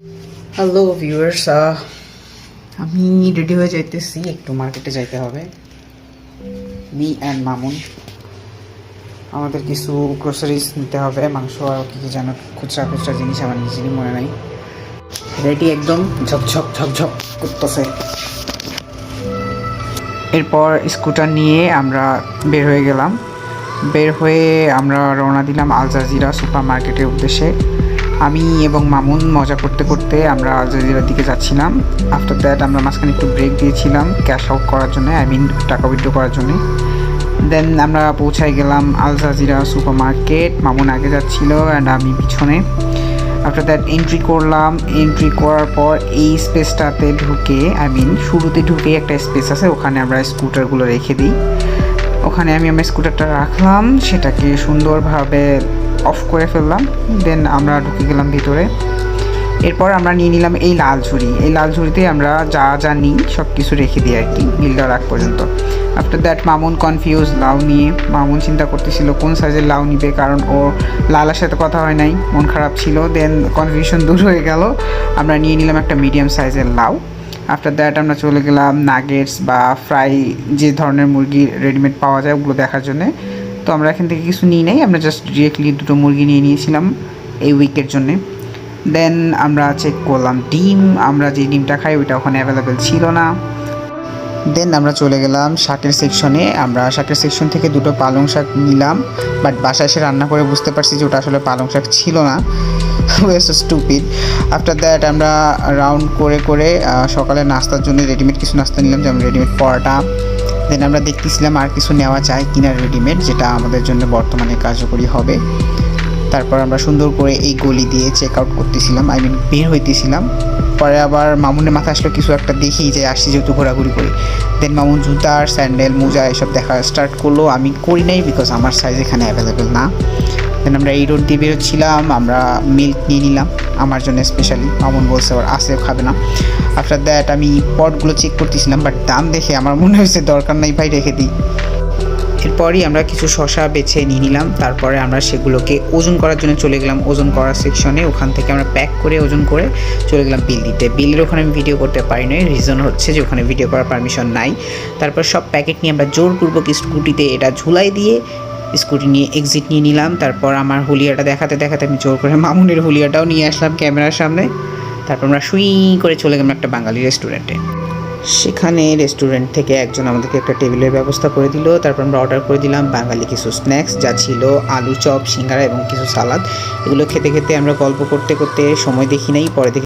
Hello viewers, আমি ready হয়ে যাইতেছি, একটু মার্কেটে যাইতে হবে। মি অ্যান্ড মামুন আমাদের কিছু গ্রোসারিজ নিতে হবে, মাংস আর কি কি যেন খুচরা খুচরা জিনিস আমার নিজেরই মনে নাই। রেডি একদম ঝকঝক ঝকঝক করতেছে। এরপর স্কুটার নিয়ে আমরা বের হয়ে গেলাম। বের হয়ে আমরা রওনা দিলাম আল জাজিরা সুপার মার্কেটের উদ্দেশ্যে। আমি এবং মামুন মজা করতে করতে আমরা আল জাজিরার দিকে যাচ্ছিলাম। আফটার দ্যাট আমরা মাঝখানে একটু ব্রেক দিয়েছিলাম ক্যাশ আউট করার জন্য, টাকা উইথড্র করার জন্য। দেন আমরা পৌঁছায় গেলাম Al Jazeera super market. Mamun আগে যাচ্ছিল অ্যান্ড আমি পিছনে। আফটার দ্যাট এন্ট্রি করলাম। এন্ট্রি করার পর এই স্পেসটাতে ঢুকে, শুরুতে ঢুকে একটা স্পেস আছে, ওখানে আমরা স্কুটারগুলো রেখে দিই। ওখানে আমি আমার স্কুটারটা রাখলাম, সেটাকে সুন্দরভাবে অফ করে ফেললাম। দেন আমরা ঢুকে গেলাম ভিতরে। এরপর আমরা নিয়ে নিলাম এই লাল ঝুড়ি। এই লাল ঝুড়িতে আমরা যা যা নিই সব কিছু রেখে দিই আর কি, বিল দেওয়ার আগ পর্যন্ত। আফটার দ্যাট মামুন কনফিউজ লাউ নিয়ে। মামুন চিন্তা করতেছিল কোন সাইজের লাউ নিবে, কারণ ও লালার সাথে কথা হয় নাই, মন খারাপ ছিল। দেন কনফিউশন দূর হয়ে গেল, আমরা নিয়ে নিলাম একটা মিডিয়াম সাইজের লাউ। আফটার দ্যাট আমরা চলে গেলাম নাগেটস বা ফ্রাই যে ধরনের মুরগি রেডিমেড পাওয়া যায় ওগুলো দেখার জন্যে। তো আমরা এখান থেকে কিছু নিই নাই, আমরা জাস্ট ডিরেক্টলি দুটো মুরগি নিয়ে নিয়েছিলাম এই উইকের জন্যে। দেন আমরা চেক করলাম ডিম। আমরা যে ডিমটা খাই ওইটা ওখানে অ্যাভেলেবেল ছিল না। দেন আমরা চলে গেলাম শাকের সেকশনে। আমরা শাকের সেকশন থেকে দুটো পালং শাক নিলাম, বাট বাসায় এসে রান্না করে বুঝতে পারছি যে ওটা আসলে পালং শাক ছিল না। স্টুপিড। আফটার দ্যাট আমরা রাউন্ড করে করে সকালে নাস্তার জন্য রেডিমেড কিছু নাস্তা নিলাম, যেমন রেডিমেড পরোটা। দেন আমরা দেখতেছিলাম আর কিছু নেওয়া যায় কিনা রেডিমেড, যেটা আমাদের জন্য বর্তমানে কার্যকরী হবে। তারপর আমরা সুন্দর করে এই গলি দিয়ে চেক আউট করতেছিলাম, বের হইতেছিলাম। পরে আবার মামুনের মাথা আসলো কিছু একটা দেখি যে আসছি যেহেতু ঘোরাঘুরি করি। দেন মামুন জুতা, স্যান্ডেল, মোজা এসব দেখা স্টার্ট করলো। আমি করি নাই, বিকজ আমার সাইজ এখানে অ্যাভেলেবেল না। দেন আমরা এই রোড দিয়ে বেরোচ্ছিলাম। আমরা মিল্ক নিয়ে নিলাম আমার জন্য স্পেশালি, মামুন বলছে ওর আসেও খাবে না। আফটার দ্যাট আমি পটগুলো চেক করতেছিলাম, বাট দাম দেখে আমার মনে হয়েছে দরকার নাই ভাই, রেখে দিই। এরপরই আমরা কিছু শসা বেছে নিয়ে নিলাম। তারপরে আমরা সেগুলোকে ওজন করার জন্য চলে গেলাম ওজন করার সেকশনে। ওখান থেকে আমরা প্যাক করে ওজন করে চলে গেলাম বিল দিতে। বিলের ওখানে আমি ভিডিও করতে পারি নাই, রিজন হচ্ছে যে ওখানে ভিডিও করার পারমিশন নাই। তারপর সব প্যাকেট নিয়ে আমরা জোরপূর্বক স্কুটিতে এটা ঝুলাই দিয়ে স্কুটি নিয়ে এক্সিট নিয়ে নিলাম। তারপর আমার হুলিয়াটা দেখাতে দেখাতে আমি জোর করে মামুনের হুলিয়াটাও নিয়ে আসলাম ক্যামেরার সামনে। তারপর আমরা সুই করে চলে গেলাম একটা বাঙালি রেস্টুরেন্টে। সেখানে রেস্টুরেন্ট থেকে একজন আমাদেরকে একটা টেবিলের ব্যবস্থা করে দিল। তারপর আমরা অর্ডার করে দিলাম বাঙালি কিছু স্ন্যাক্স, যা ছিল আলু চপ, সিঙ্গারা এবং কিছু সালাদ। এগুলো খেতে খেতে আমরা গল্প করতে করতে সময় দেখি নাই, পরে দেখি